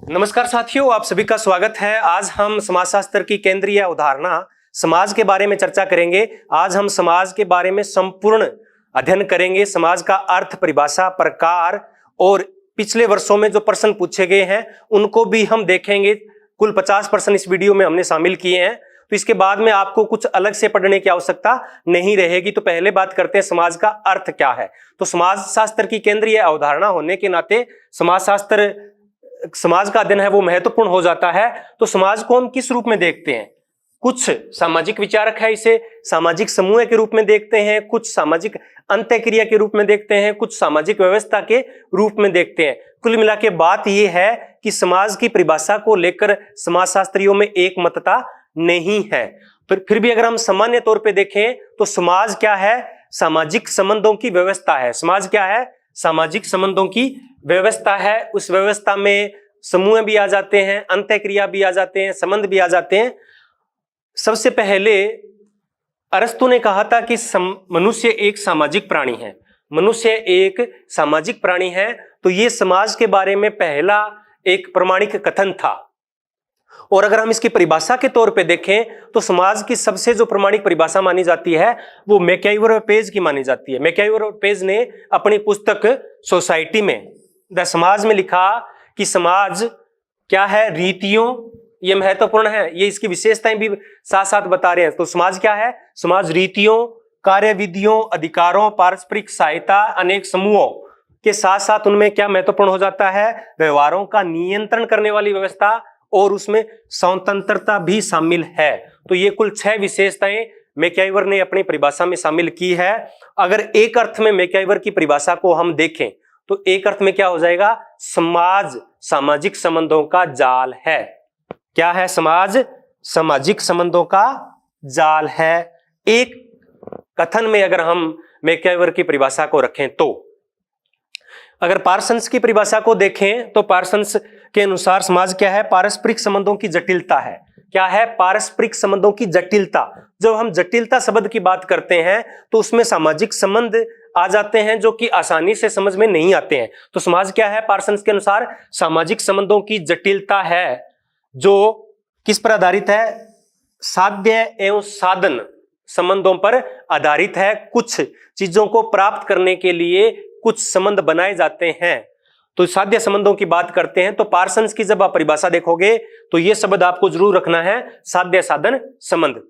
नमस्कार साथियों, आप सभी का स्वागत है। आज हम समाजशास्त्र की केंद्रीय अवधारणा समाज के बारे में चर्चा करेंगे। आज हम समाज के बारे में संपूर्ण अध्ययन करेंगे। समाज का अर्थ, परिभाषा, प्रकार और पिछले वर्षों में जो प्रश्न पूछे गए हैं उनको भी हम देखेंगे। कुल 50 प्रश्न इस वीडियो में हमने शामिल किए हैं, तो इसके बाद में आपको कुछ अलग से पढ़ने की आवश्यकता नहीं रहेगी। तो पहले बात करते हैं समाज का अर्थ क्या है। तो समाजशास्त्र की केंद्रीय अवधारणा होने के नाते समाज का अध्ययन है वो महत्वपूर्ण हो जाता है। तो समाज को हम किस रूप में देखते हैं? कुछ सामाजिक विचारक है इसे सामाजिक समूह के रूप में देखते हैं, कुछ सामाजिक अंतःक्रिया के रूप में देखते हैं, कुछ सामाजिक व्यवस्था के रूप में देखते हैं। कुल मिला के बात यह है कि समाज की परिभाषा को लेकर समाजशास्त्रियों में एक मतता नहीं है। फिर भी अगर हम सामान्य तौर पे देखें तो समाज क्या है? सामाजिक संबंधों की व्यवस्था है। समाज क्या है? सामाजिक संबंधों की व्यवस्था है। उस व्यवस्था में समूह भी आ जाते हैं, अंतःक्रिया भी आ जाते हैं, संबंध भी आ जाते हैं। सबसे पहले अरस्तु ने कहा था कि मनुष्य एक सामाजिक प्राणी है। मनुष्य एक सामाजिक प्राणी है। तो ये समाज के बारे में पहला एक प्रमाणिक कथन था। और अगर हम इसकी परिभाषा के तौर पे देखें तो समाज की सबसे जो प्रमाणिक परिभाषा मानी जाती है वो मैकआइवर और पेज की मानी जाती है। मैकआइवर और पेज ने अपनी पुस्तक सोसाइटी में द समाज में लिखा कि समाज क्या है? रीतियों, ये महत्वपूर्ण है, ये इसकी विशेषताएं भी साथ साथ बता रहे हैं। तो समाज क्या है? समाज रीतियों, कार्यविधियों, अधिकारों, पारस्परिक सहायता, अनेक समूहों के साथ साथ उनमें क्या महत्वपूर्ण हो जाता है? व्यवहारों का नियंत्रण करने वाली व्यवस्था, और उसमें स्वतंत्रता भी शामिल है। तो ये कुल 6 विशेषताएं मैकआइवर ने अपनी परिभाषा में शामिल की है। अगर एक अर्थ में मैकआइवर की परिभाषा को हम देखें तो एक अर्थ में क्या हो जाएगा? समाज सामाजिक संबंधों का जाल है। क्या है? समाज सामाजिक संबंधों का जाल है। एक कथन में अगर हम मैकआइवर की परिभाषा को रखें तो अगर पार्सन्स की परिभाषा को देखें तो पार्सन्स के अनुसार समाज क्या है? पारस्परिक संबंधों की जटिलता है। क्या है? पारस्परिक संबंधों की जटिलता। जब हम जटिलता शब्द की बात करते हैं तो उसमें सामाजिक संबंध आ जाते हैं जो कि आसानी से समझ में नहीं आते हैं। तो समाज क्या है? पार्सन्स के अनुसार सामाजिक संबंधों की जटिलता है जो किस पर आधारित है? साध्य एवं साधन संबंधों पर आधारित है। कुछ चीजों को प्राप्त करने के लिए कुछ संबंध बनाए जाते हैं। तो साध्य संबंधों की बात करते हैं तो पार्सन्स की जब आप परिभाषा देखोगे तो यह शब्द आपको जरूर रखना है, साध्य साधन संबंध।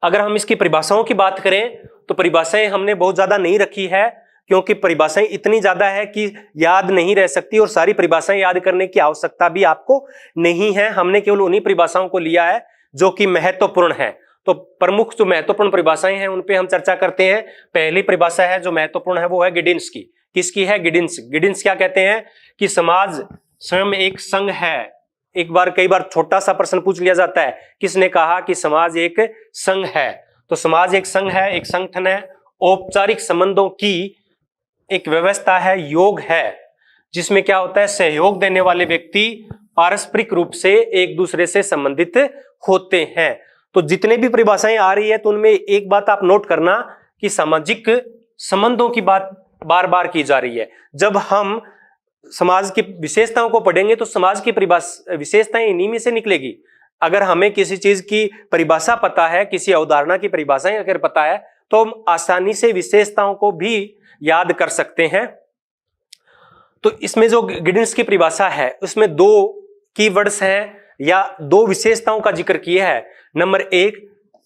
अगर हम इसकी परिभाषाओं की बात करें तो परिभाषाएं हमने बहुत ज्यादा नहीं रखी है, क्योंकि परिभाषाएं इतनी ज्यादा है कि याद नहीं रह सकती और सारी परिभाषाएं याद करने की आवश्यकता भी आपको नहीं है। हमने केवल उन्हीं परिभाषाओं को लिया है जो कि महत्वपूर्ण है। तो प्रमुख जो महत्वपूर्ण परिभाषाएं हैं उन पे हम चर्चा करते हैं। पहली परिभाषा है जो महत्वपूर्ण है वो है गिडिन्स की। किसकी है? गिडिन्स। गिडिन्स क्या कहते हैं कि समाज स्वयं एक संघ है। कई बार छोटा सा प्रश्न पूछ लिया जाता है, किसने कहा कि समाज एक संघ है? तो समाज एक संघ है, एक संगठन है, औपचारिक संबंधों की एक व्यवस्था है, योग है, जिसमें क्या होता है? सहयोग देने वाले व्यक्ति पारस्परिक रूप से एक दूसरे से संबंधित होते हैं। तो जितने भी परिभाषाएं आ रही है तो उनमें एक बात आप नोट करना कि सामाजिक संबंधों की बात बार बार की जा रही है। जब हम समाज की विशेषताओं को पढ़ेंगे तो समाज की विशेषताएं इन्हीं में से निकलेगी। अगर हमें किसी चीज की परिभाषा पता है, किसी अवधारणा की परिभाषाएं अगर पता है तो हम आसानी से विशेषताओं को भी याद कर सकते हैं। तो इसमें जो गिडिन्स की परिभाषा है उसमें 2 कीवर्ड्स हैं या 2 विशेषताओं का जिक्र किया है। नंबर 1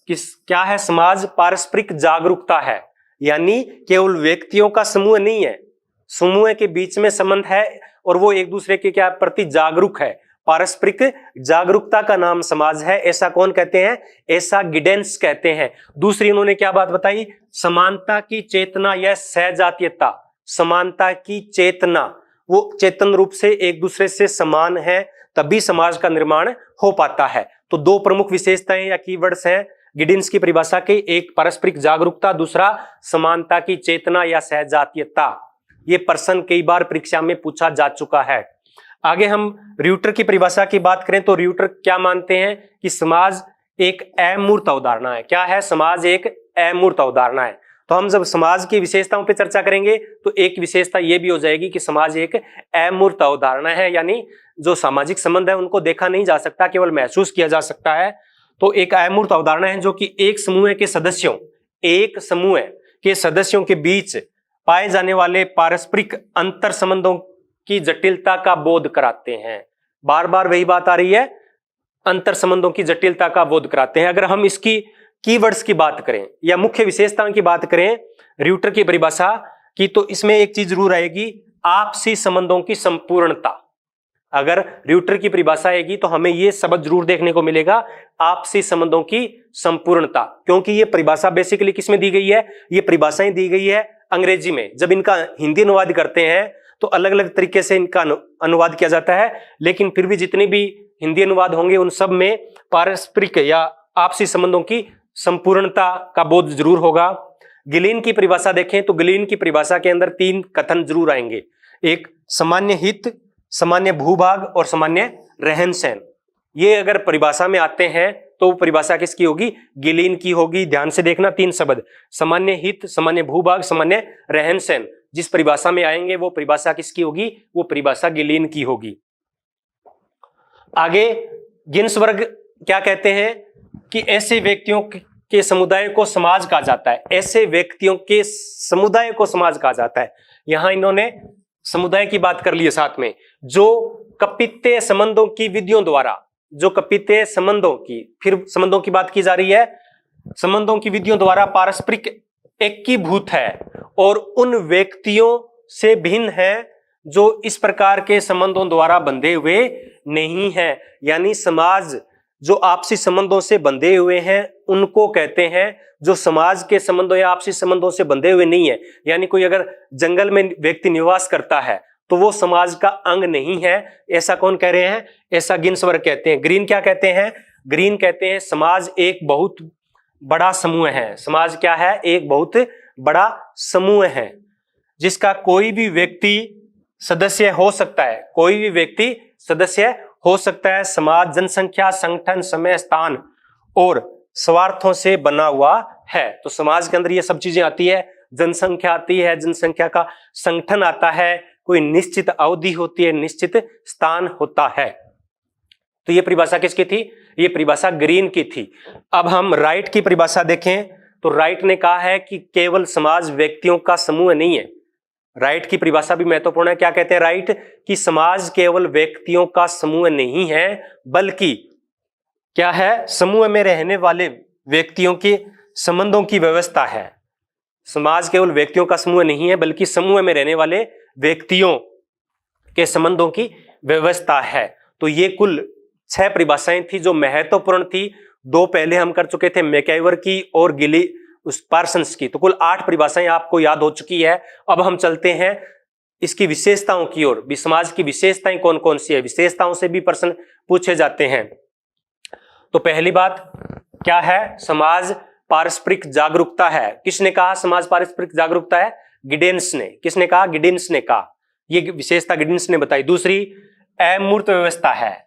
क्या है? समाज पारस्परिक जागरूकता है, यानी केवल व्यक्तियों का समूह नहीं है, समूह के बीच में संबंध है और वो एक दूसरे के क्या प्रति जागरूक है। पारस्परिक जागरूकता का नाम समाज है। ऐसा कौन कहते हैं? ऐसा गिडेन्स कहते हैं। दूसरी उन्होंने क्या बात बताई? समानता की चेतना या सहजातीयता। समानता की चेतना, वो चेतन रूप से एक दूसरे से समान है, तभी समाज का निर्माण हो पाता है। तो 2 प्रमुख विशेषताएं या कीवर्ड्स हैं गिडिन्स की परिभाषा के, एक पारस्परिक जागरूकता, दूसरा समानता की चेतना या सहजातीयता। ये प्रश्न कई बार परीक्षा में पूछा जा चुका है। आगे हम र्यूटर की परिभाषा की बात करें तो र्यूटर क्या मानते हैं कि समाज एक अमूर्त अवधारणा है। क्या है? समाज एक अमूर्त अवधारणा है। तो हम जब समाज की विशेषताओं पर चर्चा करेंगे तो एक विशेषता ये भी हो जाएगी कि समाज एक अमूर्त अवधारणा है, यानी जो सामाजिक संबंध है उनको देखा नहीं जा सकता, केवल महसूस किया जा सकता है। तो एक अमूर्त अवधारणा है जो कि एक समूह के सदस्यों के बीच पाए जाने वाले पारस्परिक अंतर संबंधों की जटिलता का बोध कराते हैं। बार बार वही बात आ रही है, अंतर संबंधों की जटिलता का बोध कराते हैं। अगर हम इसकी कीवर्ड्स की बात करें या मुख्य विशेषताओं की बात करें र्यूटर की परिभाषा की, तो इसमें एक चीज जरूर आएगी, आपसी संबंधों की संपूर्णता। अगर र्यूटर की परिभाषा आएगी तो हमें यह शब्द जरूर देखने को मिलेगा, आपसी संबंधों की संपूर्णता, क्योंकि यह परिभाषा बेसिकली किसमें दी गई है, ये परिभाषाएं दी गई है अंग्रेजी में। जब इनका हिंदी अनुवाद करते हैं तो अलग अलग तरीके से इनका अनुवाद किया जाता है, लेकिन फिर भी जितने भी हिंदी अनुवाद होंगे उन सब में पारस्परिक या आपसी संबंधों की संपूर्णता का बोध जरूर होगा। गिलीन की परिभाषा देखें तो गिलीन की परिभाषा के अंदर 3 कथन जरूर आएंगे, एक सामान्य हित, सामान्य भूभाग और सामान्य रहन सहन। ये अगर परिभाषा में आते हैं तो परिभाषा किसकी होगी, गिलीन की होगी। ध्यान से देखना 3 शब्द, सामान्य हित, सामान्य भूभाग, सामान्य रहन सहन, जिस परिभाषा में आएंगे वो परिभाषा किसकी होगी, वो परिभाषा गिलीन की होगी। आगे गिन्सबर्ग क्या कहते हैं कि ऐसे व्यक्तियों के समुदाय को समाज कहा जाता है, ऐसे व्यक्तियों के समुदाय को समाज कहा जाता है। यहां इन्होंने समुदाय की बात कर ली है साथ में, जो कपित्य संबंधों की विधियों द्वारा, जो कपित्य संबंधों की, फिर संबंधों की बात की जा रही है, संबंधों की विधियों द्वारा पारस्परिक एकीभूत है और उन व्यक्तियों से भिन्न है जो इस प्रकार के संबंधों द्वारा बंधे हुए नहीं है। यानी समाज जो आपसी संबंधों से बंधे हुए हैं उनको कहते हैं, जो समाज के संबंधों या आपसी संबंधों से बंधे हुए नहीं है। यानी कोई अगर जंगल में व्यक्ति निवास करता है तो वो समाज का अंग नहीं है। ऐसा कौन कह रहे हैं, ऐसा गिन्सबर्ग कहते हैं। ग्रीन क्या कहते हैं, ग्रीन कहते हैं समाज एक बहुत बड़ा समूह है। समाज क्या है, एक बहुत बड़ा समूह है जिसका कोई भी व्यक्ति सदस्य हो सकता है, कोई भी व्यक्ति सदस्य हो सकता है। समाज जनसंख्या, संगठन, समय, स्थान और स्वार्थों से बना हुआ है। तो समाज के अंदर ये सब चीजें आती है, जनसंख्या आती है, जनसंख्या का संगठन आता है, कोई निश्चित अवधि होती है, निश्चित स्थान होता है। तो ये परिभाषा किसकी थी, ये परिभाषा ग्रीन की थी। अब हम राइट की परिभाषा देखें तो राइट ने कहा है कि केवल समाज व्यक्तियों का समूह नहीं है। राइट की परिभाषा भी महत्वपूर्ण है। क्या कहते हैं राइट, कि समाज केवल व्यक्तियों का समूह नहीं है बल्कि क्या है, समूह में रहने वाले व्यक्तियों के संबंधों की व्यवस्था है। समाज केवल व्यक्तियों का समूह नहीं है बल्कि समूह में रहने वाले व्यक्तियों के संबंधों की व्यवस्था है। तो ये कुल 6 परिभाषाएं थी जो महत्वपूर्ण थी। 2 पहले हम कर चुके थे, मैकआइवर की और पार्सन्स की। तो कुल 8 परिभाषाएं आपको याद हो चुकी है। अब हम चलते हैं इसकी विशेषताओं की ओर। समाज की विशेषताएं कौन कौन सी है, विशेषताओं से भी प्रश्न पूछे जाते हैं। तो पहली बात क्या है, समाज पारस्परिक जागरूकता है। किसने कहा समाज पारस्परिक जागरूकता है, गिडेंस ने। किसने कहा, गिडेंस ने कहा, ये विशेषता गिडेंस ने बताई। दूसरी अमूर्त व्यवस्था है।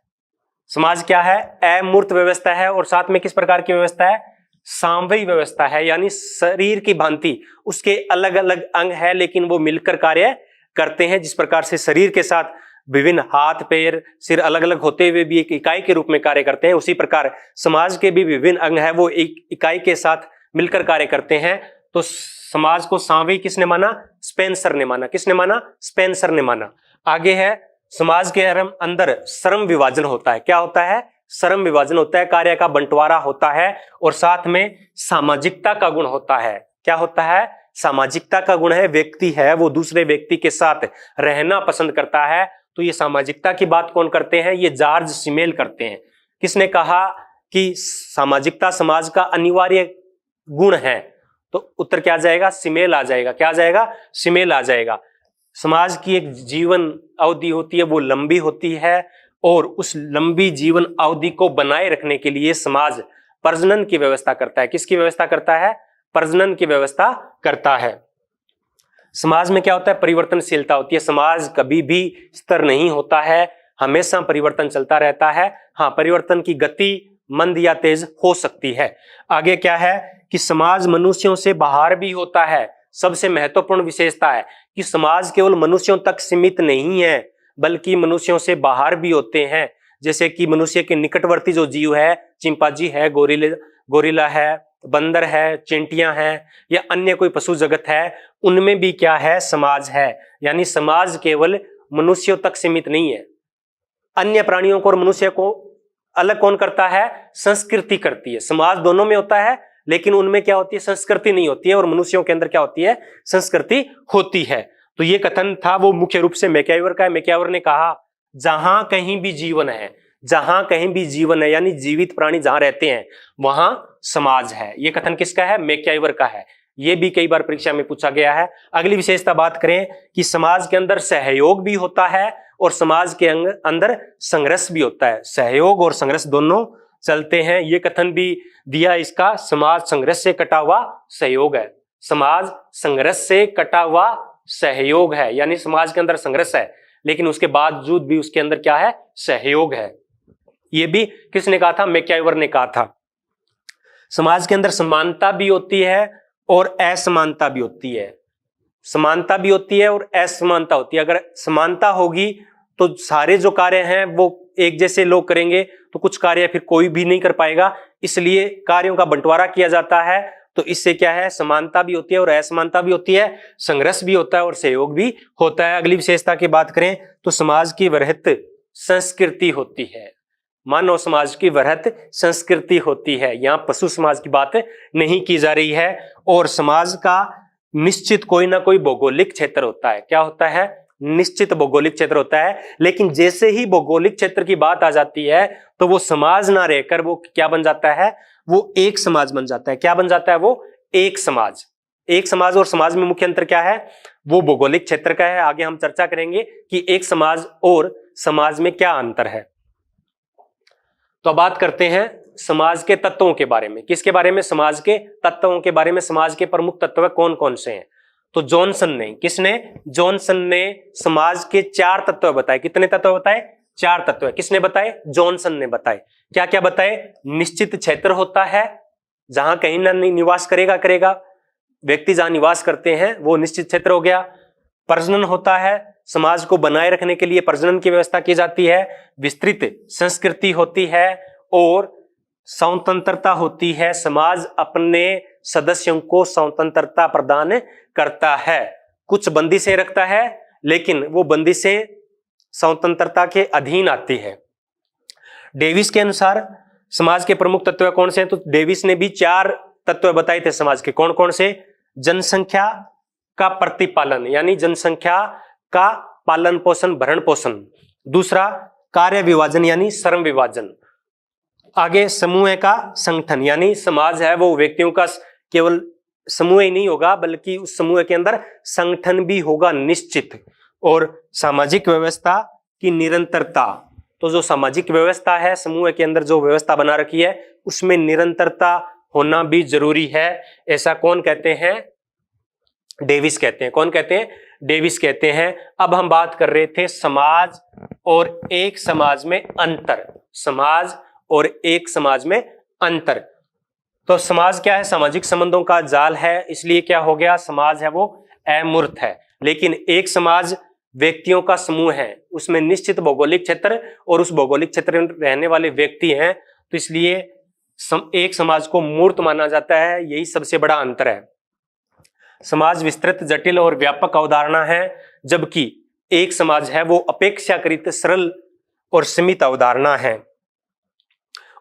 समाज क्या है, अमूर्त व्यवस्था है। और साथ में किस प्रकार की व्यवस्था है, सामयिक व्यवस्था है, यानी शरीर की भांति उसके अलग अलग अंग है लेकिन वो मिलकर कार्य करते हैं। जिस प्रकार से शरीर के साथ विभिन्न हाथ, पैर, सिर अलग अलग होते हुए भी एक इकाई के रूप में कार्य करते हैं, उसी प्रकार समाज के भी विभिन्न अंग है, वो एक इकाई के साथ मिलकर कार्य करते हैं। तो समाज को सामयिक किसने माना, स्पेंसर ने माना। किसने माना, स्पेंसर ने माना। आगे है, समाज के अंदर श्रम विभाजन होता है। क्या होता है, श्रम विभाजन होता है, कार्य का बंटवारा होता है और साथ में सामाजिकता का गुण होता है। क्या होता है, सामाजिकता का गुण है। व्यक्ति है वो दूसरे व्यक्ति के साथ रहना पसंद करता है। तो ये सामाजिकता की बात कौन करते हैं, ये जॉर्ज सिमेल करते हैं। किसने कहा कि सामाजिकता समाज का अनिवार्य गुण है, तो उत्तर क्या आ जाएगा, सिमेल आ जाएगा। क्या आ जाएगा, सिमेल आ जाएगा। समाज की एक जीवन अवधि होती है, वो लंबी होती है और उस लंबी जीवन अवधि को बनाए रखने के लिए समाज प्रजनन की व्यवस्था करता है। किसकी व्यवस्था करता है, प्रजनन की व्यवस्था करता है। समाज में क्या होता है, परिवर्तनशीलता होती है। समाज कभी भी स्थिर नहीं होता है, हमेशा परिवर्तन चलता रहता है। हाँ, परिवर्तन की गति मंद या तेज हो सकती है। आगे क्या है कि समाज मनुष्यों से बाहर भी होता है। सबसे महत्वपूर्ण विशेषता है कि समाज केवल मनुष्यों तक सीमित नहीं है बल्कि मनुष्यों से बाहर भी होते हैं। जैसे कि मनुष्य के निकटवर्ती जो जीव है, चिंपांजी है, गोरिल्ला है, बंदर है, चींटियां हैं या अन्य कोई पशु जगत है, उनमें भी क्या है, समाज है। यानी समाज केवल मनुष्यों तक सीमित नहीं है। अन्य प्राणियों को और मनुष्य को अलग कौन करता है? संस्कृति करती है। समाज दोनों में होता है लेकिन उनमें क्या होती है? संस्कृति नहीं होती है। और मनुष्यों के अंदर क्या होती है? संस्कृति होती है। तो ये कथन था वो मुख्य रूप से मैक्यावर का है। मैक्यावर ने कहा जहां कहीं भी जीवन है, जहां कहीं भी जीवन है यानी जीवित प्राणी जहां रहते हैं वहां समाज है। ये कथन किसका है? मैक्यावर का है। ये भी कई बार परीक्षा में पूछा गया है। अगली विशेषता बात करें कि समाज के अंदर सहयोग भी होता है और समाज के अंदर संघर्ष भी होता है। सहयोग और संघर्ष दोनों चलते हैं। ये कथन भी दिया इसका, समाज संघर्ष से कटा हुआ सहयोग है। समाज संघर्ष से कटा हुआ सहयोग है यानी समाज के अंदर संघर्ष है लेकिन उसके बावजूद भी उसके अंदर क्या है? सहयोग है। ये भी किसने कहा था? मैक्यावर ने कहा था। समाज के अंदर समानता भी होती है और असमानता भी होती है। समानता भी होती है और असमानता होती है। अगर समानता होगी तो सारे जो कार्य हैं वो एक जैसे लोग करेंगे तो कुछ कार्य फिर कोई भी नहीं कर पाएगा, इसलिए कार्यों का बंटवारा किया जाता है। तो इससे क्या है? समानता भी होती है और असमानता भी होती है, संघर्ष भी होता है और सहयोग भी होता है। अगली विशेषता की बात करें तो समाज की वृहत संस्कृति होती है। मानव समाज की वृहत संस्कृति होती है। यहाँ पशु समाज की बात नहीं की जा रही है। और समाज का निश्चित कोई ना कोई भौगोलिक क्षेत्र होता है। क्या होता है? निश्चित भौगोलिक क्षेत्र होता है। लेकिन जैसे ही भौगोलिक क्षेत्र की बात आ जाती है तो वो समाज ना रहकर वो क्या बन जाता है? वो एक समाज बन जाता है। क्या बन जाता है? वो एक समाज। एक समाज और समाज में मुख्य अंतर क्या है? वो भौगोलिक क्षेत्र का है। आगे हम चर्चा करेंगे कि एक समाज और समाज में क्या अंतर है। तो अब बात करते हैं समाज के तत्वों के बारे में। किसके बारे में? समाज के तत्वों के बारे में। समाज के प्रमुख तत्व कौन कौन से हैं? तो जॉनसन ने, किसने? जॉनसन ने समाज के 4 तत्व बताए। कितने तत्व बताए? 4 तत्व। किसने बताए? जॉनसन ने बताए। क्या क्या बताए? निश्चित क्षेत्र होता है, जहां कहीं ना निवास करेगा व्यक्ति, जहां निवास करते हैं वो निश्चित क्षेत्र हो गया। प्रजनन होता है, समाज को बनाए रखने के लिए प्रजनन की व्यवस्था की जाती है। विस्तृत संस्कृति होती है और स्वतंत्रता होती है। समाज अपने सदस्यों को स्वतंत्रता प्रदान करता है। कुछ बंदिशें रखता है लेकिन वो बंदिशें स्वतंत्रता के अधीन आती है। डेविस के अनुसार समाज के प्रमुख तत्व कौन से हैं? तो डेविस ने भी 4 तत्व बताए थे समाज के। कौन कौन से? जनसंख्या का प्रतिपालन यानी जनसंख्या का पालन पोषण, भरण पोषण। दूसरा कार्य विभाजन यानी श्रम विभाजन। आगे समूह का संगठन यानी समाज है वो व्यक्तियों का केवल समूह ही नहीं होगा बल्कि उस समूह के अंदर संगठन भी होगा निश्चित। और सामाजिक व्यवस्था की निरंतरता। तो जो सामाजिक व्यवस्था है, समूह के अंदर जो व्यवस्था बना रखी है उसमें निरंतरता होना भी जरूरी है। ऐसा कौन कहते हैं? डेविस कहते हैं। कौन कहते हैं? डेविस कहते हैं। अब हम बात कर रहे थे समाज और एक समाज में अंतर। समाज और एक समाज में अंतर। तो समाज क्या है? सामाजिक संबंधों का जाल है, इसलिए क्या हो गया? समाज है वो अमूर्त है। लेकिन एक समाज व्यक्तियों का समूह है, उसमें निश्चित भौगोलिक क्षेत्र और उस भौगोलिक क्षेत्र में रहने वाले व्यक्ति हैं, तो इसलिए एक समाज को मूर्त माना जाता है। यही सबसे बड़ा अंतर है। समाज विस्तृत, जटिल और व्यापक अवधारणा है, जबकि एक समाज है वो अपेक्षाकृत सरल और सीमित अवधारणा है।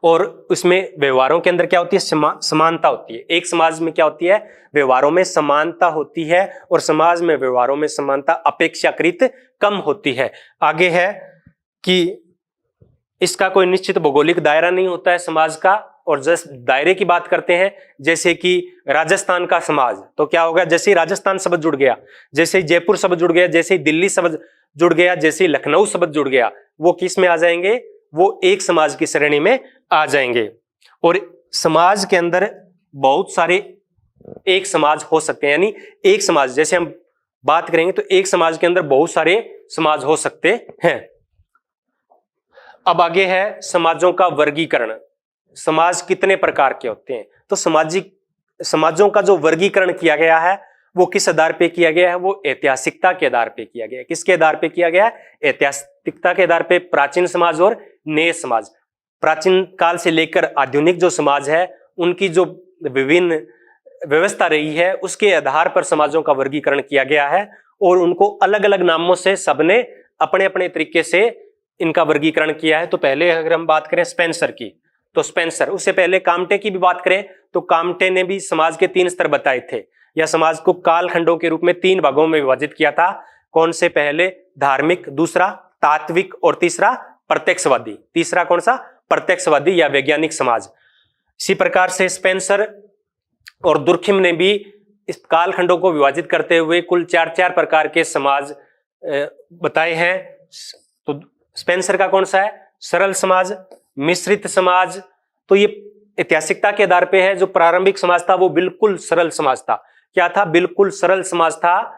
और उसमें व्यवहारों के अंदर क्या होती है? समानता होती है। एक समाज में क्या होती है? व्यवहारों में समानता होती है और समाज में व्यवहारों में समानता अपेक्षाकृत कम होती है। आगे है कि इसका कोई निश्चित भौगोलिक दायरा नहीं होता है समाज का। और जिस दायरे की बात करते हैं, जैसे कि राजस्थान का समाज, तो क्या होगा? जैसे ही राजस्थान शब्द जुड़ गया, जैसे ही जयपुर शब्द जुड़ गया, जैसे ही दिल्ली शब्द जुड़ गया, जैसे ही लखनऊ शब्द जुड़ गया, वो किस में आ जाएंगे? वो एक समाज की श्रेणी में आ जाएंगे। और समाज के अंदर बहुत सारे एक समाज हो सकते हैं, यानी एक समाज जैसे हम बात करेंगे तो एक समाज के अंदर बहुत सारे समाज हो सकते हैं। अब आगे है समाजों का वर्गीकरण। समाज कितने प्रकार के होते हैं, तो समाजों का जो वर्गीकरण किया गया है वो किस आधार पे किया गया है, वो ऐतिहासिकता के आधार पे किया गया है। किसके आधार पे किया गया है? ऐतिहासिकता के आधार पे। प्राचीन समाज और नए समाज, प्राचीन काल से लेकर आधुनिक जो समाज है उनकी जो विभिन्न व्यवस्था रही है उसके आधार पर समाजों का वर्गीकरण किया गया है और उनको अलग अलग नामों से सबने अपने अपने तरीके से इनका वर्गीकरण किया है। तो पहले अगर हम बात करें स्पेंसर की, तो स्पेंसर, उससे पहले काम्टे की भी बात करें तो काम्टे ने भी समाज के 3 स्तर बताए थे, या समाज को कालखंडों के रूप में 3 भागों में विभाजित किया था। कौन से? पहले धार्मिक, दूसरा तात्विक और तीसरा प्रत्यक्षवादी। तीसरा कौन सा? प्रत्यक्षवादी या वैज्ञानिक समाज। इसी प्रकार से स्पेंसर और दुर्खिम ने भी इस कालखंडों को विभाजित करते हुए कुल 4 प्रकार के समाज बताए हैं। तो स्पेंसर का कौन सा है? सरल समाज, मिश्रित समाज। तो ये ऐतिहासिकता के आधार पे है। जो प्रारंभिक समाज था वो बिल्कुल सरल समाज था। क्या था? बिल्कुल सरल समाज था।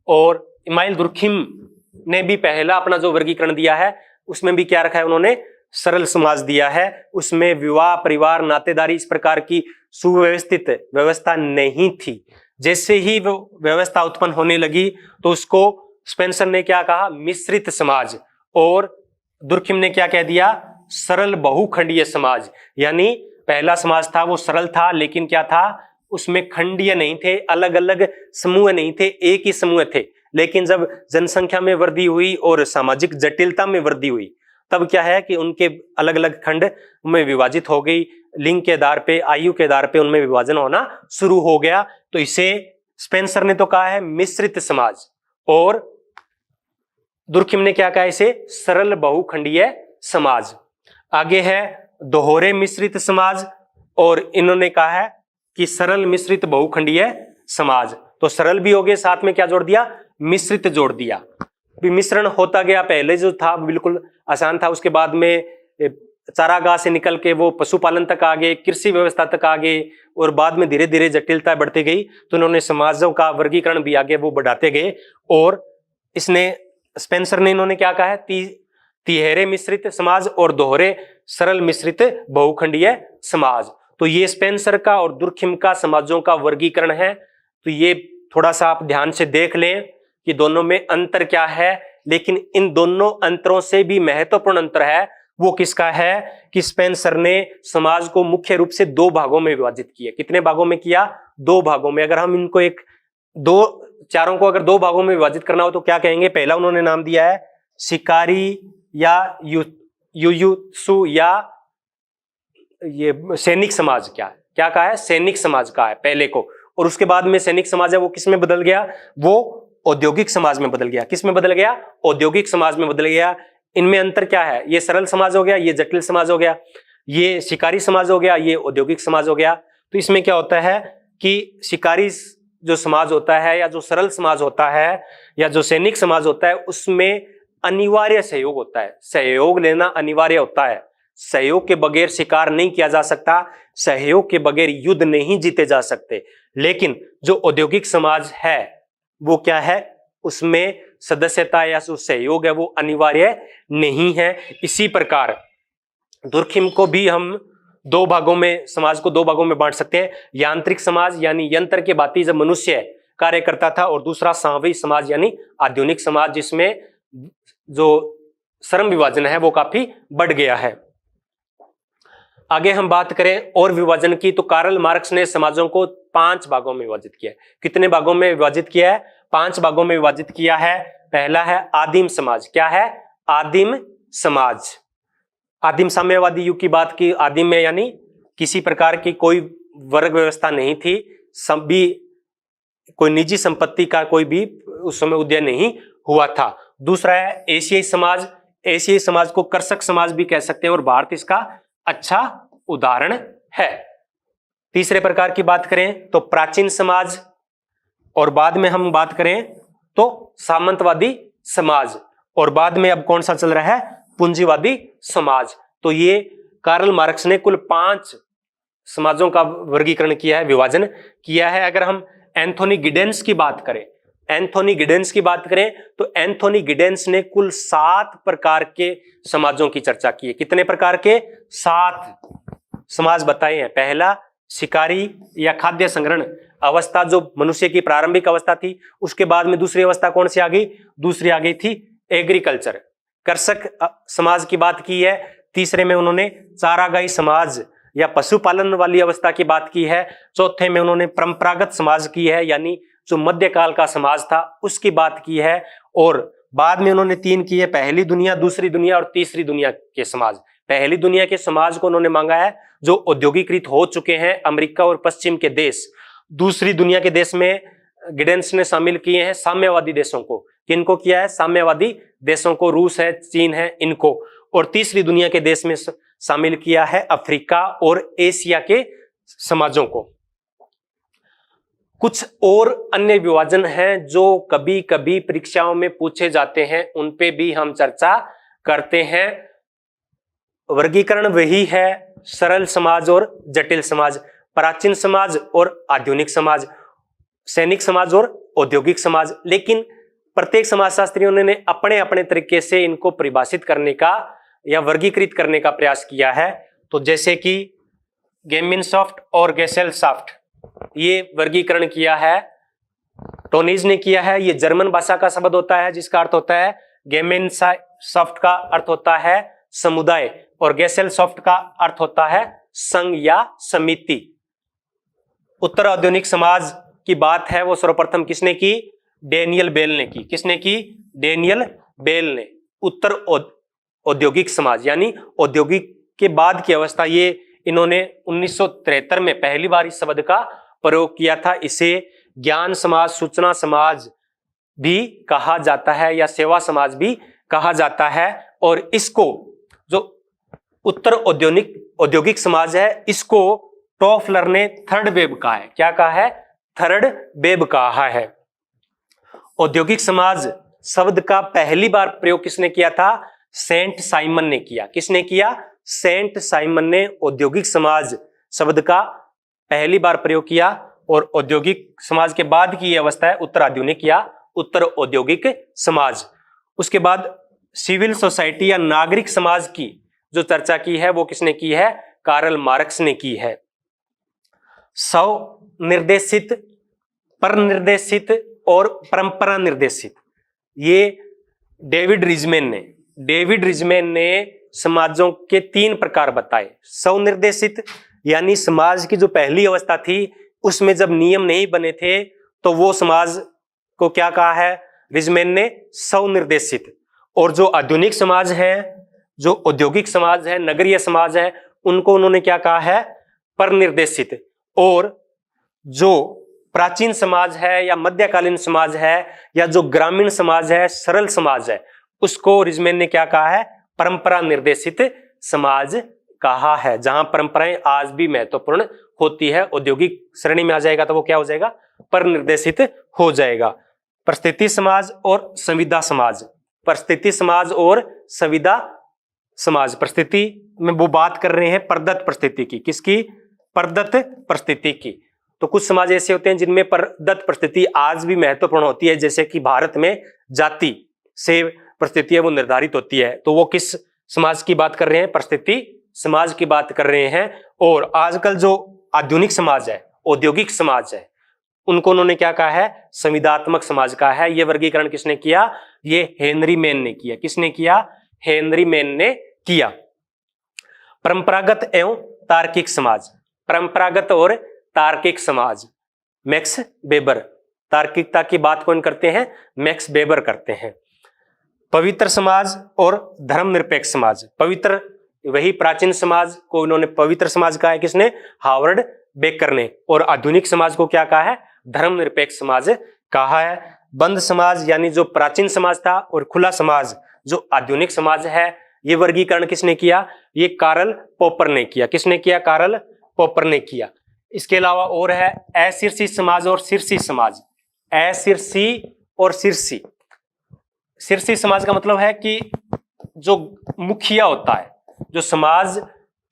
और इमाइल दुर्खिम ने भी पहला अपना जो वर्गीकरण दिया है उसमें भी क्या रखा है उन्होंने? सरल समाज दिया है। उसमें विवाह, परिवार, नातेदारी इस प्रकार की सुव्यवस्थित व्यवस्था नहीं थी। जैसे ही वो व्यवस्था उत्पन्न होने लगी तो उसको स्पेंसर ने क्या कहा? मिश्रित समाज। और दुर्खिम ने क्या कह दिया? सरल बहुखंडीय समाज। यानी पहला समाज था वो सरल था, लेकिन क्या था? उसमें खंडीय नहीं थे, अलग अलग समूह नहीं थे, एक ही समूह थे। लेकिन जब जनसंख्या में वृद्धि हुई और सामाजिक जटिलता में वृद्धि हुई तब क्या है कि उनके अलग अलग खंड में विभाजित हो गई। लिंग के आधार पे, आयु के आधार पे उनमें विभाजन होना शुरू हो गया। तो इसे स्पेंसर ने तो कहा है मिश्रित समाज और दुर्खिम ने क्या कहा? इसे सरल बहुखंडीय समाज। आगे है दोहरे मिश्रित समाज और इन्होंने कहा है कि सरल मिश्रित बहुखंडीय समाज। तो सरल भी हो गए, साथ में क्या जोड़ दिया? मिश्रित जोड़ दिया। मिश्रण होता गया। पहले जो था बिल्कुल आसान था, उसके बाद में चारागाह से निकल के वो पशुपालन तक आ गए, कृषि व्यवस्था तक आ गए और बाद में धीरे धीरे जटिलता बढ़ती गई। तो उन्होंने समाजों का वर्गीकरण भी आगे वो बढ़ाते गए। और इसने स्पेंसर ने इन्होंने क्या कहा है? तिहरे मिश्रित समाज और दोहरे सरल मिश्रित बहुखंडीय समाज। तो ये स्पेंसर का और दुर्खिम का समाजों का वर्गीकरण है। तो ये थोड़ा सा आप ध्यान से देख लें कि दोनों में अंतर क्या है। लेकिन इन दोनों अंतरों से भी महत्वपूर्ण अंतर है वो किसका है कि स्पेंसर ने समाज को मुख्य रूप से 2 भागों में विभाजित किया। कितने भागों में किया? 2 भागों में। अगर हम इनको चारों को अगर 2 भागों में विभाजित करना हो तो क्या कहेंगे? पहला उन्होंने नाम दिया है शिकारी या युयुत्सु या ये सैनिक समाज। क्या कहा है? सैनिक समाज का है पहले को। और उसके बाद में सैनिक समाज है वो किस में बदल गया? वो औद्योगिक समाज में बदल गया। किस में बदल गया? औद्योगिक समाज में बदल गया। इनमें अंतर क्या है? ये सरल समाज हो गया, ये जटिल समाज हो गया, ये शिकारी समाज हो गया, ये औद्योगिक समाज हो गया। तो इसमें क्या होता है कि शिकारी जो समाज होता है या जो सरल समाज होता है या जो सैनिक समाज होता है उसमें अनिवार्य सहयोग होता है। सहयोग लेना अनिवार्य होता है। सहयोग के बगैर शिकार नहीं किया जा सकता, सहयोग के बगैर युद्ध नहीं जीते जा सकते। लेकिन जो औद्योगिक समाज है वो क्या है? उसमें सदस्यता या जो सहयोग है वो अनिवार्य नहीं है। इसी प्रकार दुर्खिम को भी हम 2 भागों में, समाज को 2 भागों में बांट सकते हैं। यांत्रिक समाज यानी यंत्र के भांति जब मनुष्य कार्य करता था, और दूसरा सामूहिक समाज यानी आधुनिक समाज जिसमें जो श्रम विभाजन है वो काफी बढ़ गया है। आगे हम बात करें और विभाजन की तो कार्ल मार्क्स ने समाजों को 5 भागों में विभाजित किया है। कितने भागों में विभाजित किया है? 5 भागों में विभाजित किया है। पहला है आदिम समाज। क्या है? आदिम समाज। आदिम साम्यवादी युग की बात की। आदिम में यानी किसी प्रकार की कोई वर्ग व्यवस्था नहीं थी, सभी कोई निजी संपत्ति का कोई भी उस समय उदय नहीं हुआ था। दूसरा है एशियाई समाज। एशियाई समाज को कर्षक समाज भी कह सकते हैं और भारत इसका अच्छा उदाहरण है। तीसरे प्रकार की बात करें तो प्राचीन समाज, और बाद में हम बात करें तो सामंतवादी समाज, और बाद में अब कौन सा चल रहा है? पूंजीवादी समाज। तो ये कार्ल मार्क्स ने कुल 5 समाजों का वर्गीकरण किया है, विभाजन किया है। अगर हम एंथोनी गिडेंस की बात करें, तो एंथोनी गिडेंस ने कुल 7 प्रकार के समाजों की चर्चा की है। कितने प्रकार के? समाज बताए हैं। पहला शिकारी या खाद्य संग्रहण अवस्था, जो मनुष्य की प्रारंभिक अवस्था थी। उसके बाद में दूसरी अवस्था कौन सी आ गई? दूसरी आ गई थी एग्रीकल्चर, कृषक समाज की बात की है। तीसरे में उन्होंने चारागाही समाज या पशुपालन वाली अवस्था की बात की है। चौथे में उन्होंने परंपरागत समाज की है, यानी जो मध्यकाल का समाज था उसकी बात की है। और बाद में उन्होंने तीन की है, पहली दुनिया, दूसरी दुनिया और तीसरी दुनिया के समाज। पहली दुनिया के समाज को उन्होंने मांगा है जो औद्योगिकृत हो चुके हैं, अमेरिका और पश्चिम के देश। दूसरी दुनिया के देश में गिडेंस ने शामिल किए हैं साम्यवादी देशों को। किनको किया है? साम्यवादी देशों को, रूस है, चीन है, इनको। और तीसरी दुनिया के देश में शामिल किया है अफ्रीका और एशिया के समाजों को। कुछ और अन्य विभाजन हैं जो कभी कभी परीक्षाओं में पूछे जाते हैं, उन पे भी हम चर्चा करते हैं। वर्गीकरण वही है, सरल समाज और जटिल समाज, प्राचीन समाज और आधुनिक समाज, सैनिक समाज और औद्योगिक समाज। लेकिन प्रत्येक समाजशास्त्रियों ने अपने अपने तरीके से इनको परिभाषित करने का या वर्गीकृत करने का प्रयास किया है। तो जैसे कि गेमिनसॉफ्ट और गेसेलसॉफ्ट, ये वर्गीकरण किया है, टोनीज ने किया है। ये जर्मन भाषा का शब्द होता है जिसका अर्थ होता है, गेमिनसॉफ्ट का अर्थ होता है समुदाय और गेसेलसॉफ्ट का अर्थ होता है संघ या समिति। उत्तर आधुनिक समाज की बात है वो सर्वप्रथम किसने की? डेनियल बेल ने की। किसने की? डेनियल बेल ने। उत्तर औद्योगिक समाज यानी औद्योगिक के बाद की अवस्था, ये इन्होंने 1973 में पहली बार इस शब्द का प्रयोग किया था। इसे ज्ञान समाज, सूचना समाज भी कहा जाता है या सेवा समाज भी कहा जाता है। और इसको जो उत्तर औद्योगिक समाज है, इसको टॉफलर ने थर्ड वेव कहा है। क्या कहा है? थर्ड वेव कहा है। औद्योगिक समाज शब्द का पहली बार प्रयोग किसने किया था? सेंट साइमन ने किया। किसने किया? सेंट साइमन ने औद्योगिक समाज शब्द का पहली बार प्रयोग किया। और औद्योगिक समाज के बाद की अवस्था है उत्तर आधुनिक या उत्तर औद्योगिक समाज। उसके बाद सिविल सोसाइटी या नागरिक समाज की जो चर्चा की है वो किसने की है? कार्ल मार्क्स ने की है। स्वनिर्देशित, परनिर्देशित और परंपरा निर्देशित, ये डेविड रिजमैन ने समाजों के तीन प्रकार बताए। स्वनिर्देशित यानी समाज की जो पहली अवस्था थी उसमें जब नियम नहीं बने थे तो वो समाज को क्या कहा है? रिजमैन ने स्वनिर्देशित। और जो आधुनिक समाज है, जो औद्योगिक समाज है, नगरीय समाज है, उनको उन्होंने क्या कहा है? परनिर्देशित। और जो प्राचीन समाज है या मध्यकालीन समाज है या जो ग्रामीण समाज है, सरल समाज है, उसको रिजमैन ने क्या कहा है? परंपरा निर्देशित समाज कहा है। जहां परंपराएं आज भी महत्वपूर्ण होती है, औद्योगिक श्रेणी में आ जाएगा तो वो क्या हो जाएगा? परनिर्देशित हो जाएगा। परिस्थिति समाज और संविदा समाज, परिस्थिति समाज और संविदा समाज। परिस्थिति में वो बात कर रहे हैं प्रदत्त परिस्थिति की। किसकी? प्रदत्त परिस्थिति की। तो कुछ समाज ऐसे होते हैं जिनमें प्रदत्त परिस्थिति आज भी महत्वपूर्ण होती है, जैसे कि भारत में जाति से परिस्थिति है वो निर्धारित होती है। तो वो किस समाज की बात कर रहे हैं? परिस्थिति समाज की बात कर रहे हैं। और आजकल जो आधुनिक समाज है, औद्योगिक समाज है, उनको उन्होंने क्या कहा है? संविदात्मक समाज कहा है। ये वर्गीकरण किसने किया? ये हेनरी मैन ने किया। किसने किया? हेनरी मैन ने किया। परंपरागत एवं तार्किक समाज, परंपरागत और तार्किक समाज, मैक्स वेबर। तार्किकता की बात कौन करते हैं? मैक्स वेबर करते हैं। पवित्र समाज और धर्मनिरपेक्ष समाज, पवित्र वही प्राचीन समाज को इन्होंने पवित्र समाज कहा है। किसने? हावर्ड बेकर ने। और आधुनिक समाज को क्या कहा है? धर्मनिरपेक्ष समाज कहा है। बंद समाज यानी जो प्राचीन समाज था और खुला समाज जो आधुनिक समाज है, ये वर्गीकरण किसने किया? ये कार्ल पॉपर ने किया। किसने किया? कार्ल पॉपर ने किया। इसके अलावा और है अशीर्षी समाज और शीर्षी समाज। अशीर्षी और शीर्षी, शीर्षी समाज का मतलब है कि जो मुखिया होता है, जो समाज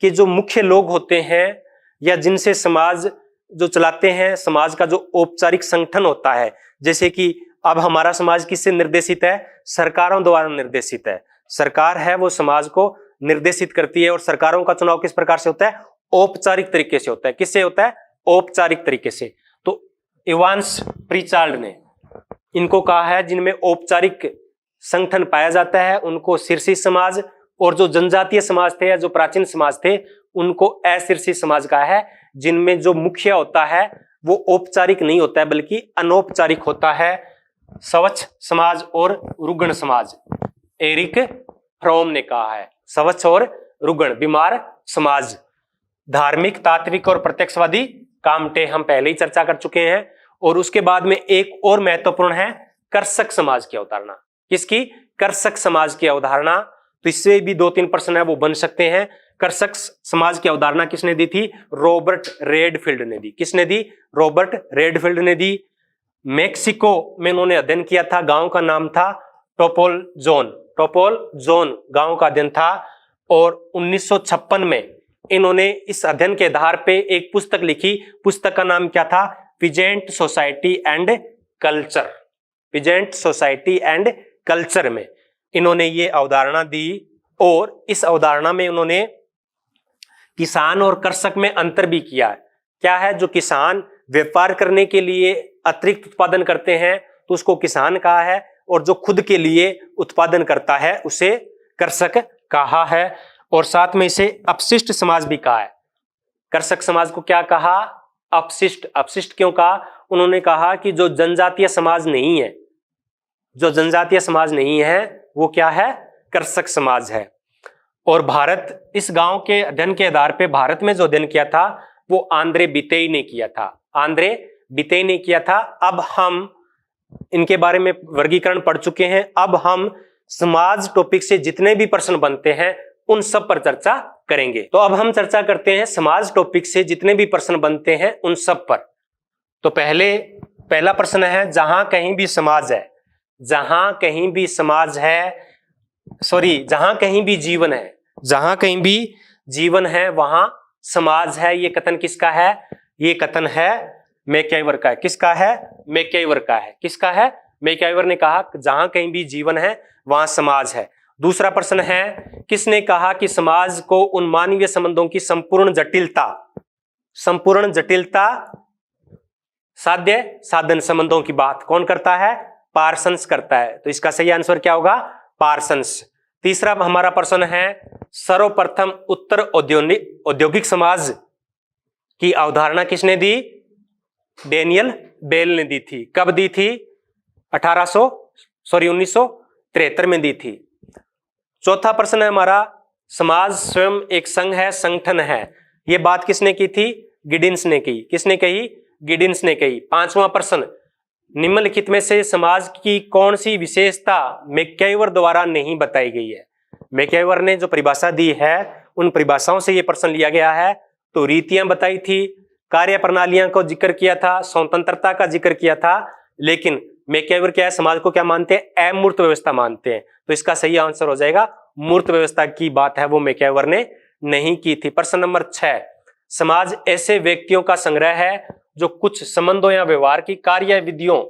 के जो मुख्य लोग होते हैं या जिनसे समाज जो चलाते हैं, समाज का जो औपचारिक संगठन होता है, जैसे कि अब हमारा समाज किससे निर्देशित है? सरकारों द्वारा निर्देशित है। सरकार है वो समाज को निर्देशित करती है। और सरकारों का चुनाव किस प्रकार से होता है? औपचारिक तरीके से होता है। किससे होता है? औपचारिक तरीके से। तो इवांस प्रीचार्ड ने इनको कहा है जिनमें औपचारिक संगठन पाया जाता है उनको शीर्षी समाज, और जो जनजातीय समाज थे या जो प्राचीन समाज थे उनको अशीर्षी समाज कहा है, जिनमें जो मुखिया होता है वो औपचारिक नहीं होता है बल्कि अनौपचारिक होता है। स्वच्छ समाज और रुग्ण समाज, एरिक फ्रॉम ने कहा है स्वच्छ और रुग्ण बीमार समाज। धार्मिक, तात्विक और प्रत्यक्षवादी कामटे हम पहले ही चर्चा कर चुके हैं। और उसके बाद में एक और महत्वपूर्ण है कर्षक समाज की अवधारणा। किसकी? कर्षक समाज की अवधारणा। तो इससे भी 2-3 प्रश्न है वो बन सकते हैं। कर्षक समाज की अवधारणा किसने दी थी? रॉबर्ट रेडफील्ड ने दी। किसने दी? रॉबर्ट रेडफील्ड ने दी। मेक्सिको में इन्होंने अध्ययन किया था, गांव का नाम था टोपोलजोन। टोपोलजोन गांव का अध्ययन था। और 1956 में इन्होंने इस अध्ययन के आधार पे एक पुस्तक लिखी। पुस्तक का नाम क्या था? Peasant society and culture. Peasant society and culture में इन्होंने ये अवधारणा दी। और इस अवधारणा में उन्होंने किसान और कृषक में अंतर भी किया। क्या है? जो किसान व्यापार करने के लिए अतिरिक्त उत्पादन करते हैं तो उसको किसान कहा है, और जो खुद के लिए उत्पादन करता है उसे कृषक कहा है। और साथ में इसे अपशिष्ट समाज भी कहा है। कृषक समाज को क्या कहा? अपशिष्ट। अपशिष्ट क्यों कहा? उन्होंने कहा कि जो जनजातीय समाज नहीं है, जो जनजातीय समाज नहीं है वो क्या है? कृषक समाज है। और भारत, इस गांव के अध्ययन के आधार पे भारत में जो अध्ययन किया था वो आंद्रे बितेई ने किया था। आंद्रे बितेई ने किया था। अब हम इनके बारे में वर्गीकरण पढ़ चुके हैं। अब हम समाज टॉपिक से जितने भी प्रश्न बनते हैं उन सब पर चर्चा करेंगे। तो अब हम चर्चा करते हैं समाज टॉपिक से जितने भी प्रश्न बनते हैं उन सब पर। तो पहला प्रश्न है, जहां कहीं भी समाज है, जहां कहीं भी समाज है, जहां कहीं भी जीवन है, जहां कहीं भी जीवन है वहां समाज है। ये कथन किसका है? ये कथन है मैक्याइवर का है। किसका है? मैक्याइवर का है। किसका है? मैक्याइवर ने कहा जहां कहीं भी जीवन है वहां समाज है। दूसरा प्रश्न है, किसने कहा कि समाज को उन मानवीय संबंधों की संपूर्ण जटिलता साध्य साधन संबंधों की बात कौन करता है? पार्सन्स करता है। तो इसका सही आंसर क्या होगा? पार्सन्स। तीसरा हमारा प्रश्न है, सर्वप्रथम उत्तर औद्योगिक समाज की अवधारणा किसने दी? डेनियल बेल ने दी थी। कब दी थी? 1973 में दी थी। चौथा प्रश्न है हमारा, समाज स्वयं एक संघ है, संगठन है। यह बात किसने की थी? गिडिन्स ने की। किसने कही? गिडिन्स ने कही। पांचवा प्रश्न, निम्नलिखित में से समाज की कौन सी विशेषता मैक्याइवर द्वारा नहीं बताई गई है? मैक्याइवर ने जो परिभाषा दी है उन परिभाषाओं से यह प्रश्न लिया गया है। तो रीतियां बताई थी, कार्य प्रणालियां को जिक्र किया था, स्वतंत्रता का जिक्र किया था। लेकिन मैक्याइवर क्या है? समाज को क्या मानते हैं? अमूर्त व्यवस्था मानते हैं। तो इसका सही आंसर हो जाएगा मूर्त व्यवस्था की बात है वो मैक्याइवर ने नहीं की थी। प्रश्न नंबर 6, समाज ऐसे व्यक्तियों का संग्रह है जो कुछ संबंधों या व्यवहार की कार्य विधियों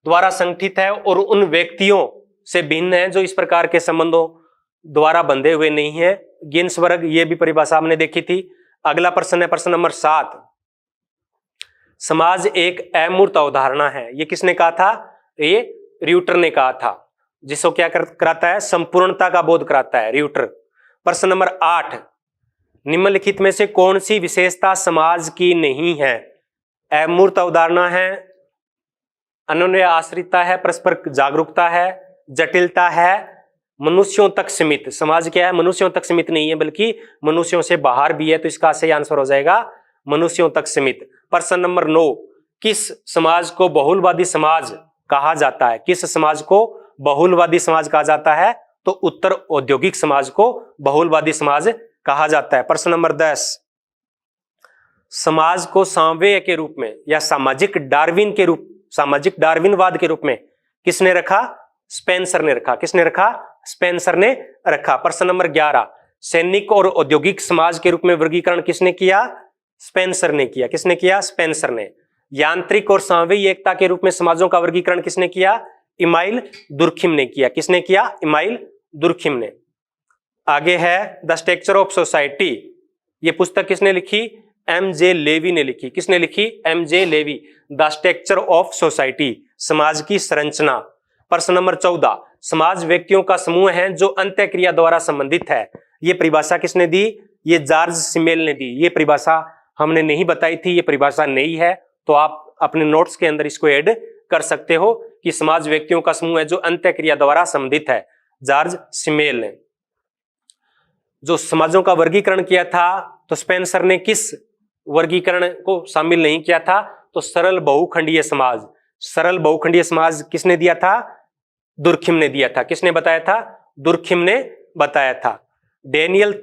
द्वारा संगठित है और उन व्यक्तियों से भिन्न है जो इस प्रकार के संबंधों द्वारा बंधे हुए नहीं है। गिन्सबर्ग, ये भी परिभाषा हमने देखी थी। अगला प्रश्न है प्रश्न नंबर 7, समाज एक अमूर्त अवधारणा है। ये किसने कहा था? ये र्यूटर ने कहा था, जिसको क्या कराता है? संपूर्णता का बोध कराता है र्यूटर। प्रश्न नंबर 8, निम्नलिखित में से कौन सी विशेषता समाज की नहीं है? अमूर्त अवधारणा है, अनन्य आश्रितता है, परस्पर जागरूकता है, जटिलता है, मनुष्यों तक सीमित। समाज क्या है? मनुष्यों तक सीमित नहीं है बल्कि मनुष्यों से बाहर भी है। तो इसका सही आंसर हो जाएगा मनुष्यों तक सीमित। प्रश्न नंबर 9, किस समाज को बहुलवादी समाज कहा जाता है? किस समाज को बहुलवादी समाज कहा जाता है? तो उत्तर औद्योगिक समाज को बहुलवादी समाज कहा जाता है। प्रश्न नंबर 10, समाज को साम्यवाद के रूप में या सामाजिक डार्विनवाद के रूप में किसने रखा? स्पेंसर ने रखा। किसने रखा? स्पेंसर ने रखा। प्रश्न नंबर 11, सैनिक और औद्योगिक समाज के रूप में वर्गीकरण किसने किया? स्पेंसर ने किया। किसने किया? स्पेंसर ने। यांत्रिक और साम्यवादी एकता के रूप में समाजों का वर्गीकरण किसने किया? इमाइल दुर्खिम ने किया। किसने किया? इमाइल दुर्खिम ने। आगे है द स्ट्रक्चर ऑफ सोसाइटी, ये पुस्तक किसने लिखी? एम.जे. लेवी ने लिखी। किसने लिखी? M J. Levy. The structure of society, समाज की संरचना। प्रश्न नंबर 14, समाज व्यक्तियों का समूह है जो अंत्यक्रिया द्वारा संबंधित है। ये परिभाषा किसने दी? ये जॉर्ज सिमेल ने दी। ये परिभाषा हमने नहीं बताई थी, ये परिभाषा नई है, तो आप अपने नोट्स के अंदर इसको ऐड कर सकते हो कि समाज व्यक्तियों का समूह है जो अंत्यक्रिया द्वारा संबंधित है, जॉर्ज सिमेल ने। जो समाजों का वर्गीकरण किया था तो स्पेंसर ने किस वर्गीकरण को शामिल नहीं किया था? तो सरल बहुखंडीय समाज। सरल बहुखंडीय समाज किसने दिया था? दुर्खिम ने दिया था। किसने बताया था? दुर्खिम ने बताया था। डेनियल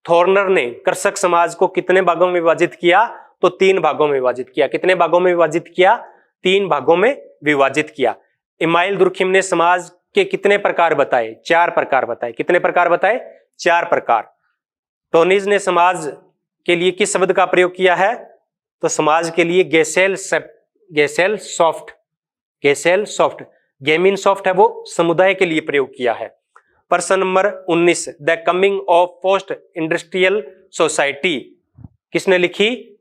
थॉर्नर ने कृषक समाज को कितने भागों में विभाजित किया? तो 3 भागों में विभाजित किया। कितने भागों में विभाजित किया? 3 भागों में विभाजित किया। इमाइल दुर्खिम ने समाज के कितने प्रकार बताए? 4 प्रकार बताए। कितने प्रकार बताए? 4 प्रकार। टोनीज ने समाज के लिए किस शब्द का प्रयोग किया है? तो समाज के लिए Gesell soft. Gesell soft. गेमिन soft है वो समुदाय के लिए प्रयोग किया है। प्रश्न number 19, the coming of post industrial society किसने लिखी?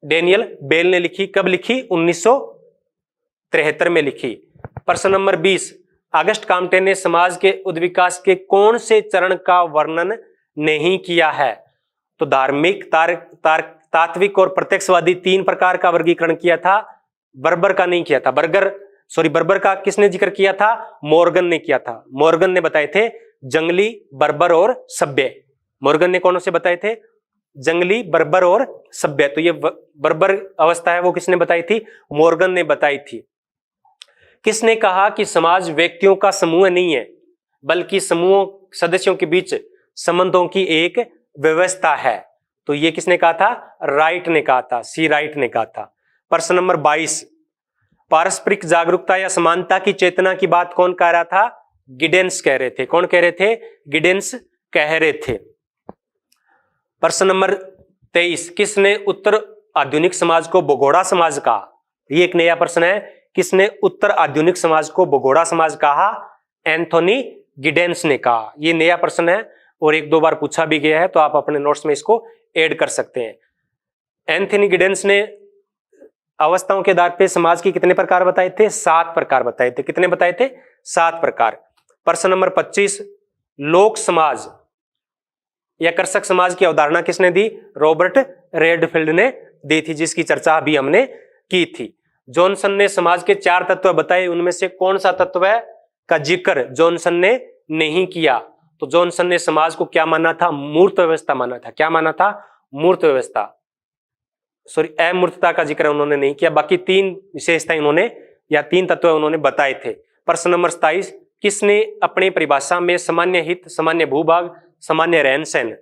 डेनियल बेल ने लिखी। कब लिखी? 1973 में लिखी। प्रश्न नंबर 20, अगस्ट काम्टे ने समाज के उद्विकास के कौन से चरण का वर्णन नहीं किया है? तो धार्मिक, तात्विक और प्रत्यक्षवादी 3 प्रकार का वर्गीकरण किया था। बर्बर का नहीं किया था। बर्बर का किसने जिक्र किया था? मॉर्गन ने किया था। मॉर्गन ने बताए थे जंगली, बर्बर और सभ्य। मॉर्गन ने कौन से बताए थे? जंगली, बर्बर और सभ्य। तो ये बर्बर अवस्था है वो किसने बताई थी? मॉर्गन ने बताई थी। किसने कहा कि समाज व्यक्तियों का समूह नहीं है बल्कि समूह सदस्यों के बीच संबंधों की एक व्यवस्था है? तो ये किसने कहा था? राइट ने कहा था। सी राइट ने कहा था। प्रश्न नंबर 22, पारस्परिक जागरूकता या समानता की चेतना की बात कौन कह रहा था? गिडेंस कह रहे थे। कौन कह रहे थे? गिडेंस कह रहे थे। प्रश्न नंबर 23, किसने उत्तर आधुनिक समाज को भगोड़ा समाज कहा? ये एक नया प्रश्न है। किसने उत्तर आधुनिक समाज को भगोड़ा समाज कहा? एंथोनी गिडेंस ने कहा। ये नया प्रश्न है और 1-2 बार पूछा भी गया है, तो आप अपने नोट्स में इसको ऐड कर सकते हैं। एंथोनी गिडेंस ने अवस्थाओं के आधार पे समाज के कितने प्रकार बताए थे? 7 प्रकार बताए थे। कितने बताए थे? 7 प्रकार। प्रश्न नंबर 25, लोक समाज या कृषक समाज की अवधारणा किसने दी? रॉबर्ट रेडफील्ड ने दी थी, जिसकी चर्चा अभी हमने की थी। जॉनसन ने समाज के 4 तत्व बताए, उनमें से कौन सा तत्व है का जिक्र जॉनसन ने नहीं किया? तो जॉनसन ने समाज को क्या माना था? मूर्त व्यवस्था माना था। क्या माना था? मूर्त व्यवस्था। अमूर्तता का जिक्र उन्होंने नहीं किया। बाकी 3 विशेषताएं उन्होंने या 3 तत्व उन्होंने बताए थे। प्रश्न नंबर 27, किसने अपनी परिभाषा में सामान्य हित, सामान्य भूभाग, सामान्य रहन सहन?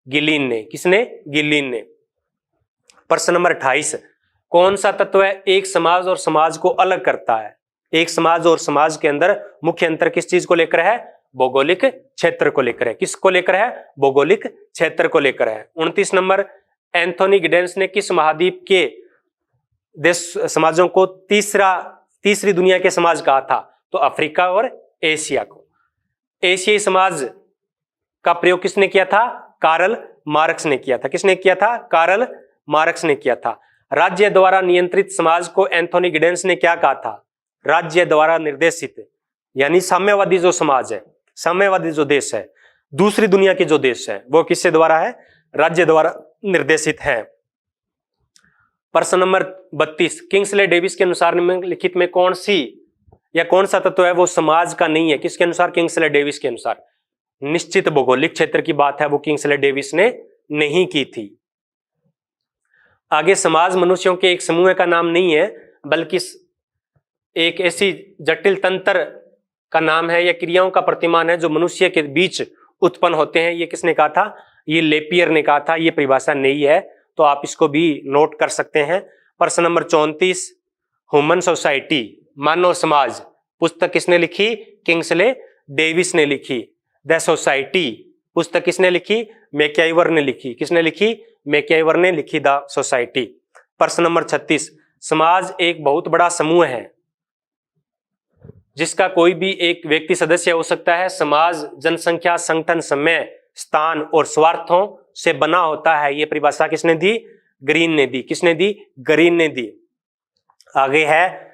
गिलीन ने। किसने? गिलीन ने। प्रश्न नंबर 28, कौन सा तत्व है एक समाज और समाज को अलग करता है? एक समाज और समाज के अंदर मुख्य अंतर किस चीज को लेकर है? भौगोलिक क्षेत्र को लेकर है। किसको लेकर है? भौगोलिक क्षेत्र को लेकर है। 29 नंबर, एंथोनी गिडेंस ने किस महाद्वीप के देश समाजों को तीसरी दुनिया के समाज कहा था? तो अफ्रीका और एशिया को। एशियाई समाज का प्रयोग किसने किया था? कार्ल मार्क्स ने किया था। किसने किया था? कार्ल मार्क्स ने किया था। राज्य द्वारा नियंत्रित समाज को एंथोनी गिडेंस ने क्या कहा था? राज्य द्वारा निर्देशित, यानी साम्यवादी जो समाज है, साम्यवादी जो देश है, दूसरी दुनिया के जो देश है, वो किससे द्वारा है? राज्य द्वारा निर्देशित है। प्रश्न नंबर 32, किंग्सले डेविस के अनुसार निम्नलिखित में कौन सा तत्व है वो समाज का नहीं है? किसके अनुसार? किंग्सले डेविस के अनुसार। निश्चित भौगोलिक क्षेत्र की बात है वो किंग्सले डेविस ने नहीं की थी। आगे, समाज मनुष्यों के एक समूह का नाम नहीं है बल्कि एक ऐसी जटिल तंत्र का नाम है या क्रियाओं का प्रतिमान है जो मनुष्य के बीच उत्पन्न होते हैं। ये किसने कहा था? ये लेपियर ने कहा था। ये परिभाषा नई है, तो आप इसको भी नोट कर सकते हैं। प्रश्न नंबर 34, ह्यूमन सोसाइटी, मानव समाज, पुस्तक किसने लिखी? किंग्सले डेविस ने लिखी। द सोसाइटी पुस्तक किसने लिखी? मैकआइवर ने लिखी। किसने लिखी? मैकआइवर ने लिखी द सोसाइटी। प्रश्न नंबर 36, समाज एक बहुत बड़ा समूह है जिसका कोई भी एक व्यक्ति सदस्य हो सकता है। समाज जनसंख्या, संगठन, समय, स्थान और स्वार्थों से बना होता है। ये परिभाषा किसने दी? ग्रीन ने दी। किसने दी? ग्रीन ने दी। आगे है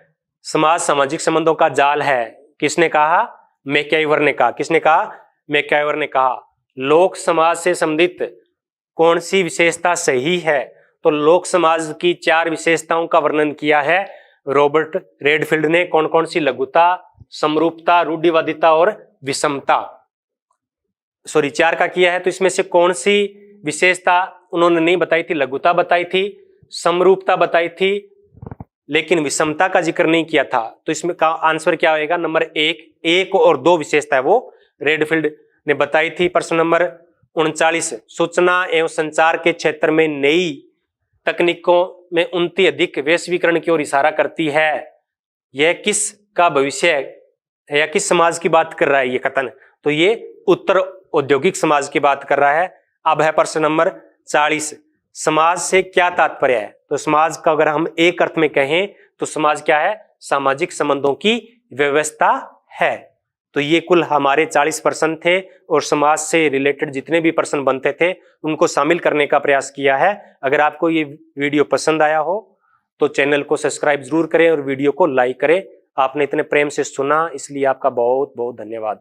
समाज सामाजिक संबंधों का जाल है। किसने कहा? मैकआइवर ने कहा। किसने कहा? मैकआइवर ने कहा। लोक समाज से संबंधित कौन सी विशेषता सही है? तो लोक समाज की 4 विशेषताओं का वर्णन किया है रॉबर्ट रेडफील्ड ने। कौन कौन सी? लघुता, समरूपता, रूढ़िवादिता और विषमता। सॉरी 4 का किया है। तो इसमें से कौन सी विशेषता उन्होंने नहीं बताई थी? लघुता बताई थी, समरूपता बताई थी, लेकिन विषमता का जिक्र नहीं किया था। तो इसमें का आंसर क्या होगा? नंबर 1 और 2 विशेषता है वो रेडफील्ड ने बताई थी। प्रश्न नंबर 39, सूचना एवं संचार के क्षेत्र में नई तकनीकों में उन्नति अधिक वैश्वीकरण की ओर इशारा करती है। यह किस का भविष्य है या किस समाज की बात कर रहा है ये कथन? तो ये उत्तर औद्योगिक समाज की बात कर रहा है। अब है प्रश्न नंबर 40, समाज से क्या तात्पर्य है? तो समाज का अगर हम एक अर्थ में कहें तो समाज क्या है? सामाजिक संबंधों की व्यवस्था है। तो ये कुल हमारे 40 प्रश्न थे और समाज से रिलेटेड जितने भी प्रश्न बनते थे उनको शामिल करने का प्रयास किया है। अगर आपको ये वीडियो पसंद आया हो तो चैनल को सब्सक्राइब जरूर करें और वीडियो को लाइक करें। आपने इतने प्रेम से सुना इसलिए आपका बहुत बहुत धन्यवाद।